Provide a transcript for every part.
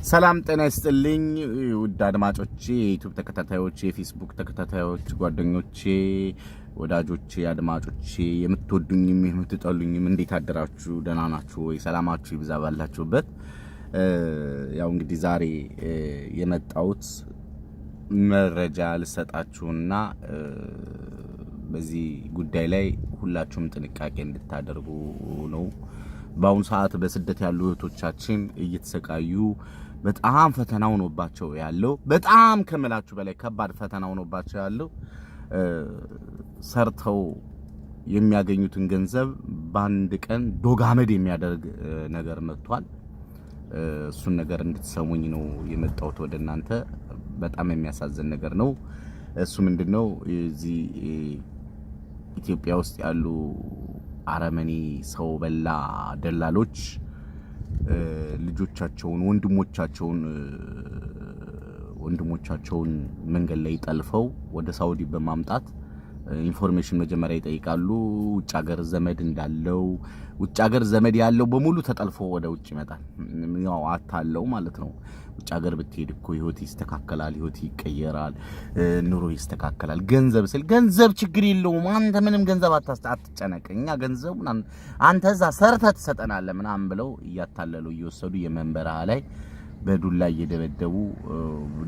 ሰላም ጤና ይስጥልኝ ውድ አድማጮቼ የዩቲዩብ ተከታታዮቼ የፌስቡክ ተከታታዮች ጓደኞቼ ወዳጆቼ አድማጮቼ የምትወዱኝም የምትጠሉኝም እንዴት አደራችሁ ደህና ናችሁ ወይ ሰላማችሁ ይብዛ ባላችሁበት ያው እንግዲህ ዛሬ የመጣሁት መረጃ ልሰጣችሁና በዚህ ጉዳይ ላይ ሁላችሁም ጥንቃቄ እንድታደርጉ ነው ባሁን ሰዓት በስደት ያሉ እህቶቻችን እየተሰቃዩ በጣም ፈተናው ሆኖባቸው ያለው በጣም ከመላችሁ በላይ ከባድ ፈተናው ሆኖባቸው ያለው ሰርተው የሚያገኙትን ገንዘብ ባንድ ቀን ዶጋመድ የሚያደርግ ነገር መጥቷል እሱን ነገር እንድትሰሙኝ ነው የመጣሁት ወደናንተ በጣም የሚያሳዝን ነገር ነው እሱ ምንድነው እዚህ ኢትዮጵያ ውስጥ ያሉ አረመኔ ሰው በላ ደላሎች ልጆቻቸውን ወንድሞቻቸውን መንገድ ላይ ጠልፈው ወደ ሳውዲ በማምጣት ኢንፎርሜሽን መጀመሪያ ይጠይቃሉ ውጭ ሀገር ዘመድ እንዳለው ውጭ ሀገር ዘመድ ያለው በሙሉ ተጠልፎ ወደ ውጭ ይመጣል ያው አታለው ማለት ነው ውጭ ሀገር ብትሄድ እኮ ህይወት ይስተካከላል ህይወት ይቀየራል ኑሮ ይስተካከላል ገንዘብ ችግር የለውም አንተ ምንም ገንዘብ አትጨነቅኛ ገንዘብ አንተ እዛ ሰርተህ ተሰጠናለህ ምናምን ብለው ያታለሉ እየወሰዱ የመንበራ ላይ በዱላ እየደበደቡ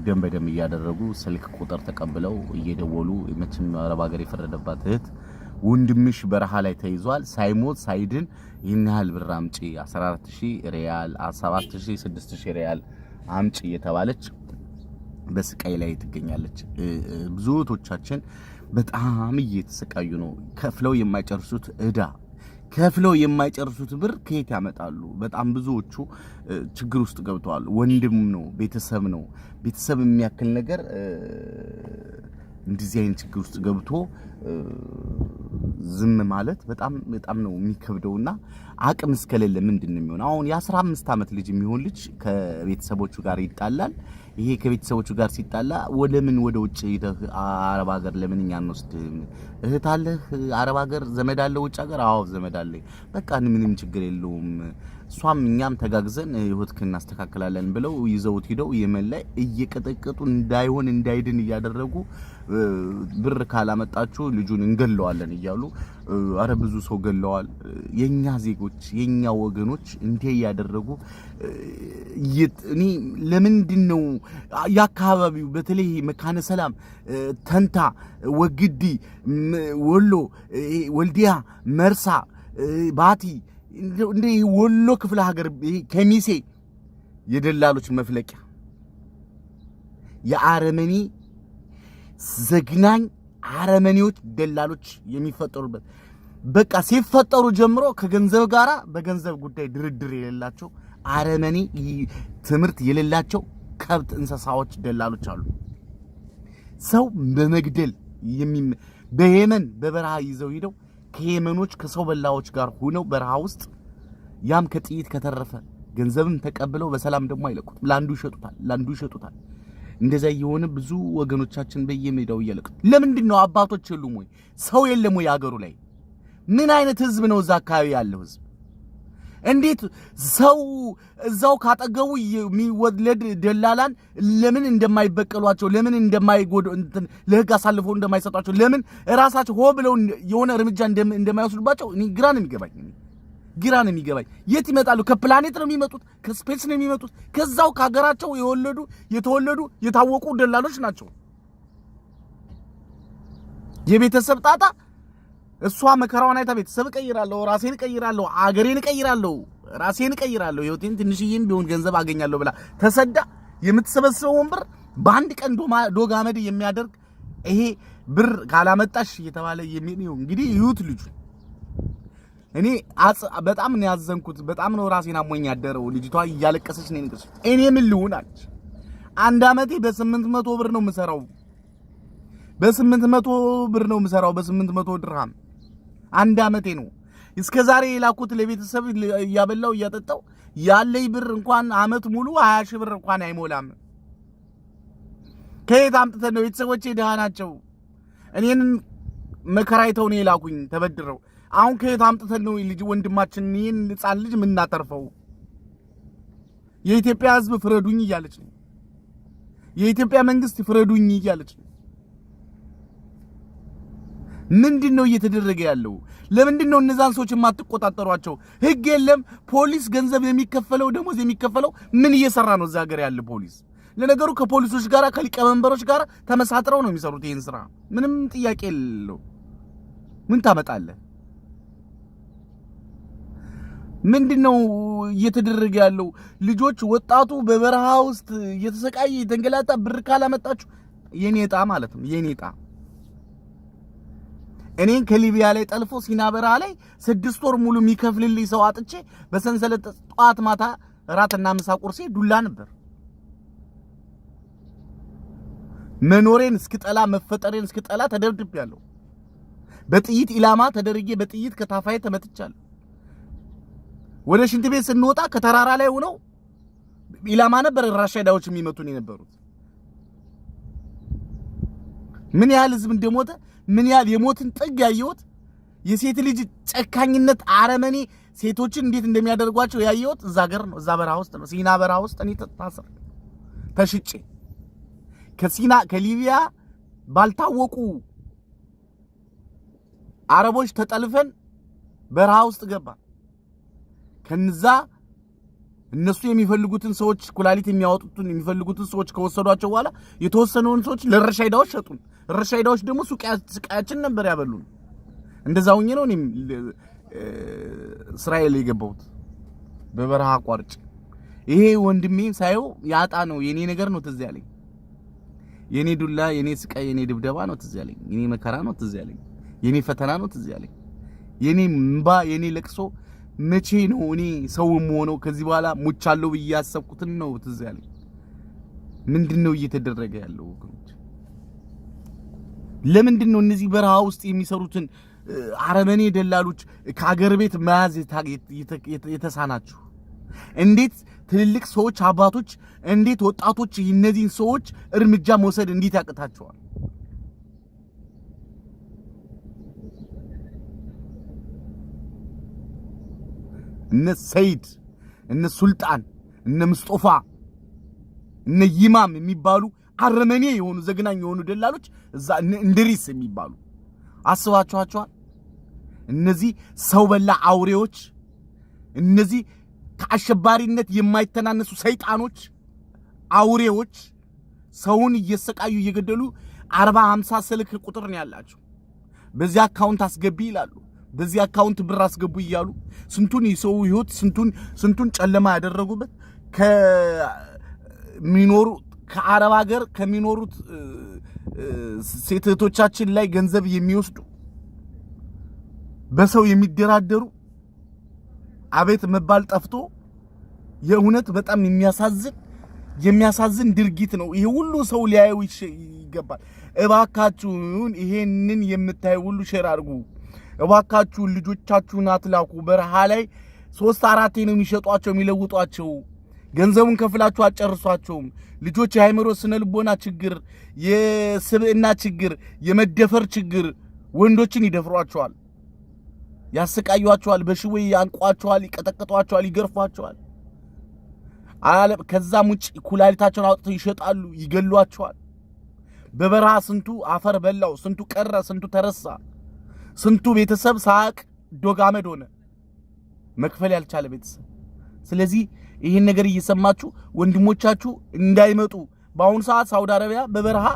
ደም በደም ያደረጉ ስልክ ቁጥር ተቀብለው እየደወሉ መቼም አረብ ሀገር የፈረደባት እህት ወንድምሽ በረሃ ላይ ተይዟል ሳይሞት ሳይድን ይሄን ያህል ብር አምጪ 14000 ሪያል 7000 6000 ሪያል አምጪ እየተባለች በስቃይ ላይ ትገኛለች ብዙዎቻችን በጣም እየተሰቃዩ ነው ከፍለው የማይጨርሱት እዳ ከፍለው የማይጨርሱት ብር ከየት ያመጣሉ በጣም ብዙዎቹ ችግር ውስጥ ገብተዋል ወንድም ነው ቤተሰብ የሚያክል ነገር እንደዚህ አይነት ችግር ውስጥ ገብቶ ዝም ማለት በጣም ነው የሚከብደውና አቅም እስከሌለ ምንድነው የሚሆነው አሁን የ15 አመት ልጅ የሚሆን ልጅ ከቤተሰቦቹ ጋር ይጣላል ይሄ ከቤተሰቦቹ ጋር ሲጣላ ወለምን ወደ ውጭ አረብ ሀገር ለምንኛ አንወስድ እህት አለህ አረብ ሀገር ዘመድ አለ ውጭ ሀገር አዎ ዘመድ አለ በቃ ምንም ችግር የለውም ሷም እኛም ተጋግዘን ህይወትክን እናስተካክላለን ብለው ይዘውት ሄደው የመን ላይ እየቀጠቀጡ እንዳይድን ያደረጉ ብር ካላመጣችሁ ልጁን እንገለዋለን ይያሉ አረ ብዙ ሰው ገለዋል የኛ ዜጎች የኛ ወገኖች እንዴ ያደረጉ እኔ ለምንድነው ያካባቢው በተለይ መካነ ሰላም ተንታ ወግዲ ወሎ ወልዲያ መርሳ ባቲ እንደ ወሎ ክፍለ ሀገር ከሚሴ የደላሎች መፍለቂያ የአረመኒ ዘግናኝ አረመኒዎች ደላሎች የሚፈጠሩበት በቃ ሲፈጠሩ ጀምሮ ከገንዘብ ጋራ በገንዘብ ጉዳይ ድርድር የሌላቸው አረመኒ ትምርት የሌላቸው ከብት እንስሳዎች ደላሎች አሉ ሰው በመግደል በየመን በበረሃ ይዘው ሄደው ከየመኖች ከሰው በላዎች ጋር ሆነው በረሃ ውስጥ ያም ከጥይት ከተረፈ ገንዘብን ተቀብለው በሰላም ደግሞ አይለቁት ላንዱ ይሸጡታል እንደዛ የሆነ ብዙ ወገኖቻችን በየሜዳው ይለቁት ለምንድነው አባቶች የሉም ወይ ሰው የለም ወይ ያገሩ ላይ ምን አይነት ህዝብ ነው እዛ አካባቢ ያለው ህዝብ እንዴት ሰው እዛው ካጠገቡ የሚወለድ ደላላን ለምን እንደማይበቀሏቸው ለምን እንደማይጎዱ ለህግ አሳልፈው እንደማይሰጧቸው ለምን ራሳቸው ሆ ብለው የሆነ እርምጃ እንደማይወስዱባቸው እኔ ግራ ነው የሚገባኝ የት ይመጣሉ ከፕላኔት ነው የሚመጡት ከስፔስ ነው የሚመጡት ከዛው ካገራቸው የተወለዱ የታወቁ ደላሎች ናቸው የቤተሰብ ጣጣ እሷ መከራዋን አይታ ቤተሰብ ቀይራለሁ ራሴን ቀይራለሁ አገሬን ቀይራለሁ ራሴን ቀይራለሁ ህይወቴን ትንሽዬም ቢሆን ገንዘብ አገኛለሁ ብላ ተሰዳ የምትሰበስበው ወንበር በአንድ ቀን ዶጋመድ የሚያደርግ ይሄ ብር ካላመጣሽ እየተባለ የሚው እንግዲህ ይሁት ልጅ እኔ በጣም ነው ያዘንኩት በጣም ነው ራሴን አሞኝ ያደረው ልጅቷ እያለቀሰች ነው እንግዲህ እኔ ምን ልሁን አለች አንድ አመቴ በ800 ብር ነው የምሰራው በ800 ብር ነው የምሰራው በ800 ድርሃም አንድ አመቴ ነው እስከዛሬ የላኩት ለቤተሰብ ያበላው ያጠጣው ያለይ ብር እንኳን አመት ሙሉ 20 ሺህ ብር እንኳን አይሞላም ከየት አምጥተን ነው ቤተሰቦቼ ደሃ ናቸው እኔን መከራይተው ነው የላኩኝ ተበድረው አሁን ከየት አምጥተን ነው ልጅ ወንድማችን ይሄን ህፃን ልጅ ምን እናተርፈው የኢትዮጵያ ህዝብ ፍረዱኝ እያለች ነው። የኢትዮጵያ መንግስት ፍረዱኝ እያለች ነው። ምንድነው እየተደረገ ያለው? ለምንድነው እነዛን ሰዎች የማትቆጣጠሯቸው? ህግ የለም። ፖሊስ ገንዘብ የሚከፈለው ደሞዝ የሚከፈለው ምን እየሰራ ነው እዛ ሀገር ያለ ፖሊስ? ለነገሩ ከፖሊሶች ጋር ከሊቀመንበሮች ጋር ተመሳጥረው ነው የሚሰሩት ይሄን ስራ። ምንም ጥያቄ የለው። ምን ታመጣለህ? ምንድነው እየተደረገ ያለው? ልጆች ወጣቱ በበረሃ ውስጥ እየተሰቃየ የተንገላታ ብር ካላመጣችሁ የኔ ዕጣ ማለት ነው የኔ ዕጣ። እኔን ከሊቢያ ላይ ጠልፎ ሲና በረሃ ላይ 6 ወር ሙሉ የሚከፍልልኝ ሰው አጥቼ በሰንሰለት ጧት ማታ ራትና ምሳ ቁርሴ ዱላ ነበር። መኖሬን እስክጠላ መፈጠሬን እስክጠላ ተደብድቤያለሁ። በጥይት ኢላማ ተደርጌ በጥይት ከታፋዬ ተመትቻለሁ። ወደ ሽንት ቤት ስንወጣ ከተራራ ላይ ሆነው ኢላማ ነበር ራሻዳዎች የሚመቱን የነበሩት። ምን ያህል ህዝብ እንደሞተ ምን ያህል የሞትን ጥግ ያየሁት፣ የሴት ልጅ ጨካኝነት አረመኔ ሴቶችን እንዴት እንደሚያደርጓቸው ያየሁት እዛ ሀገር ነው። እዛ በረሃ ውስጥ ነው፣ ሲና በረሃ ውስጥ እኔ ታሰር ተሽጬ ከሊቢያ ባልታወቁ አረቦች ተጠልፈን በረሃ ውስጥ ገባ። ከነዛ እነሱ የሚፈልጉትን ሰዎች ኩላሊት የሚያወጡትን የሚፈልጉትን ሰዎች ከወሰዷቸው በኋላ የተወሰኑን ሰዎች ለረሻይዳዎች ሸጡን። ረሻይዳዎች ደግሞ ስቃያችን ነበር ያበሉን። እንደዛው ነው እኔም እስራኤል የገባሁት በበረሃ አቋርጭ። ይሄ ወንድሜ ሳይው ያጣ ነው የኔ ነገር ነው ትዝ ያለኝ። የኔ ዱላ፣ የኔ ስቃይ፣ የኔ ድብደባ ነው ትዝ ያለኝ። የኔ መከራ ነው ትዝ ያለኝ። የኔ ፈተና ነው ትዝ ያለኝ። የኔ እንባ፣ የኔ ለቅሶ መቼ ነው እኔ ሰው የምሆነው? ከዚህ በኋላ ሙቻለሁ ብዬ ያሰብኩትን ነው ትዝ ያለኝ። ምንድነው እየተደረገ ያለው ወገኖች? ለምንድነው እነዚህ በረሃ ውስጥ የሚሰሩትን አረመኔ ደላሎች ከአገር ቤት መያዝ የተሳናችሁ? እንዴት ትልልቅ ሰዎች አባቶች፣ እንዴት ወጣቶች እነዚህን ሰዎች እርምጃ መውሰድ እንዴት ያቅታቸዋል? እነ ሰይድ፣ እነ ሱልጣን፣ እነ ሙስጦፋ፣ እነ ይማም የሚባሉ አረመኔ የሆኑ ዘግናኝ የሆኑ ደላሎች እዛ እንድሪስ የሚባሉ አስባችኋቸዋል? እነዚህ ሰው በላ አውሬዎች፣ እነዚህ ከአሸባሪነት የማይተናነሱ ሰይጣኖች፣ አውሬዎች ሰውን እየሰቃዩ እየገደሉ 40-50 ስልክ ቁጥር ነው ያላቸው። በዚህ አካውንት አስገቢ ይላሉ። በዚህ አካውንት ብር አስገቡ እያሉ ስንቱን የሰው ህይወት ስንቱን ጨለማ ያደረጉበት ከሚኖሩ ከአረብ ሀገር ከሚኖሩት ሴት እህቶቻችን ላይ ገንዘብ የሚወስዱ በሰው የሚደራደሩ አቤት መባል ጠፍቶ የእውነት በጣም የሚያሳዝን ድርጊት ነው። ይሄ ሁሉ ሰው ሊያየው ይገባል። እባካችሁን ይሄንን የምታዩ ሁሉ ሼር አድርጉ። እባካችሁን ልጆቻችሁን አትላኩ። በረሃ ላይ 3-4 ነው የሚሸጧቸው የሚለውጧቸው። ገንዘቡን ከፍላችሁ አጨርሷቸውም። ልጆች የሃይምሮ ስነ ልቦና ችግር፣ የስብዕና ችግር፣ የመደፈር ችግር ወንዶችን ይደፍሯቸዋል፣ ያሰቃዩዋቸዋል፣ በሽዌ ያንቋቸዋል፣ ይቀጠቅጧቸዋል፣ ይገርፏቸዋል። ከዛም ውጭ ኩላሊታቸውን አውጥተው ይሸጣሉ፣ ይገሏቸዋል። በበረሃ ስንቱ አፈር በላው፣ ስንቱ ቀረ፣ ስንቱ ተረሳ፣ ስንቱ ቤተሰብ ሳቅ ዶጋመድ ሆነ፣ መክፈል ያልቻለ ቤተሰብ። ስለዚህ ይሄን ነገር እየሰማችሁ ወንድሞቻችሁ እንዳይመጡ በአሁኑ ሰዓት ሳውዲ አረቢያ በበረሃ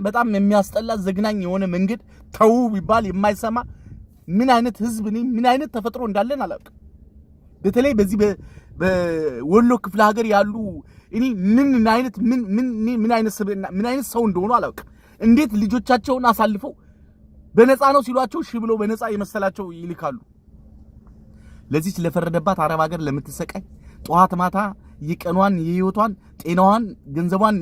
በጣም የሚያስጠላ ዘግናኝ የሆነ መንገድ ተው ቢባል የማይሰማ ምን አይነት ህዝብ ነኝ ምን አይነት ተፈጥሮ እንዳለን አላውቅም። በተለይ በዚህ በወሎ ክፍለ ሀገር ያሉ እኔ ምን አይነት ሰው እንደሆኑ አላውቅም። እንዴት ልጆቻቸውን አሳልፈው በነፃ ነው ሲሏቸው እሺ ብለው በነፃ የመሰላቸው ይልካሉ። ለዚህ ለፈረደባት አረብ ሀገር ለምትሰቃይ ጧት ማታ የቀኗን የህይወቷን ጤናዋን ገንዘቧን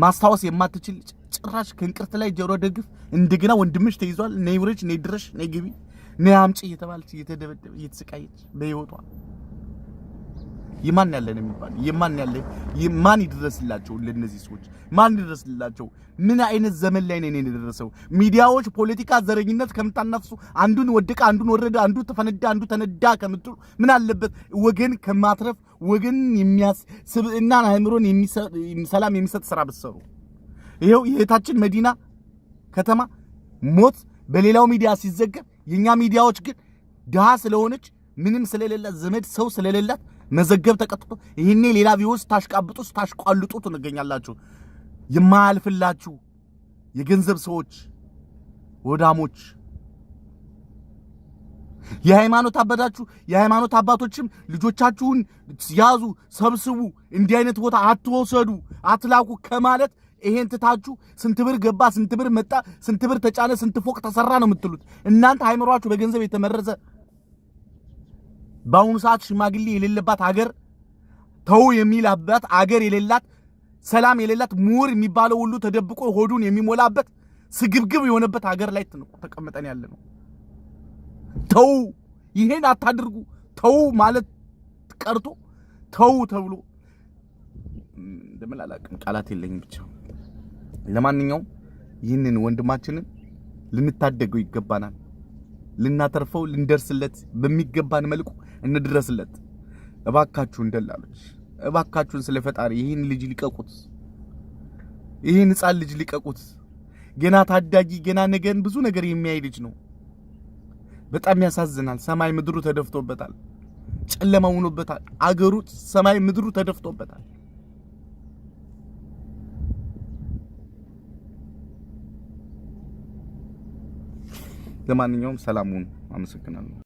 ማስታወስ የማትችል ጭራሽ ከእንቅርት ላይ ጆሮ ደግፍ እንደገና ወንድምሽ ተይዟል ነይ ውረጅ ነይ ድረሽ ነይ ግቢ ነይ አምጪ እየተባለች እየተደበደበ እየተሰቃየች በህይወቷ የማን ያለ ነው የሚባል የማን ያለ የማን ይድረስላቸው ለነዚህ ሰዎች ማን ይድረስላቸው? ምን አይነት ዘመን ላይ ነን የደረሰው? ሚዲያዎች ፖለቲካ ዘረኝነት ከምታናፍሱ አንዱን ወደቀ አንዱን ወረደ አንዱ ተፈነዳ አንዱ ተነዳ ከምትሉ ምን አለበት ወገን ከማትረፍ ወገን የሚያስብና አእምሮን ሰላም የሚሰጥ ስራ ብትሰሩ። ይሄው የእህታችን መዲና ከተማ ሞት በሌላው ሚዲያ ሲዘገብ የኛ ሚዲያዎች ግን ድሃ ስለሆነች ምንም ስለሌላት ዘመድ ሰው ስለሌላት መዘገብ ተቀጥቶ ይሄኔ ሌላ ቪውስ ታሽቃብጡስ ታሽቋልጡ ትገኛላችሁ። የማያልፍላችሁ የገንዘብ ሰዎች ወዳሞች የሃይማኖት አባቶችም ልጆቻችሁን ያዙ ሰብስቡ እንዲህ አይነት ቦታ አትወሰዱ አትላኩ ከማለት ይሄን ትታችሁ ስንት ብር ገባ ስንት ብር መጣ ስንት ብር ተጫነ ስንት ፎቅ ተሰራ ነው የምትሉት። እናንተ ሃይማኖታችሁ በገንዘብ የተመረዘ በአሁኑ ሰዓት ሽማግሌ የሌለባት ሀገር ተው የሚል አባት ሀገር የሌላት ሰላም የሌላት ምሁር የሚባለው ሁሉ ተደብቆ ሆዱን የሚሞላበት ስግብግብ የሆነበት ሀገር ላይ ተቀምጠን ያለ ነው። ተው ይሄን አታድርጉ ተው ማለት ቀርቶ ተው ተብሎ እንደምላላቅም ቃላት የለኝም ብቻ። ለማንኛውም ይህንን ወንድማችንን ልንታደገው ይገባናል። ልናተርፈው ልንደርስለት በሚገባን መልኩ እንድረስለት። እባካችሁ እንደላሎች እባካችሁን ስለፈጣሪ ይህን ልጅ ሊቀቁት። ይህን ሕፃን ልጅ ሊቀቁት። ገና ታዳጊ ገና ነገን ብዙ ነገር የሚያይ ልጅ ነው። በጣም ያሳዝናል። ሰማይ ምድሩ ተደፍቶበታል። ጨለማ ሆኖበታል። አገሩ ሰማይ ምድሩ ተደፍቶበታል። ለማንኛውም ሰላሙን አመሰግናለሁ።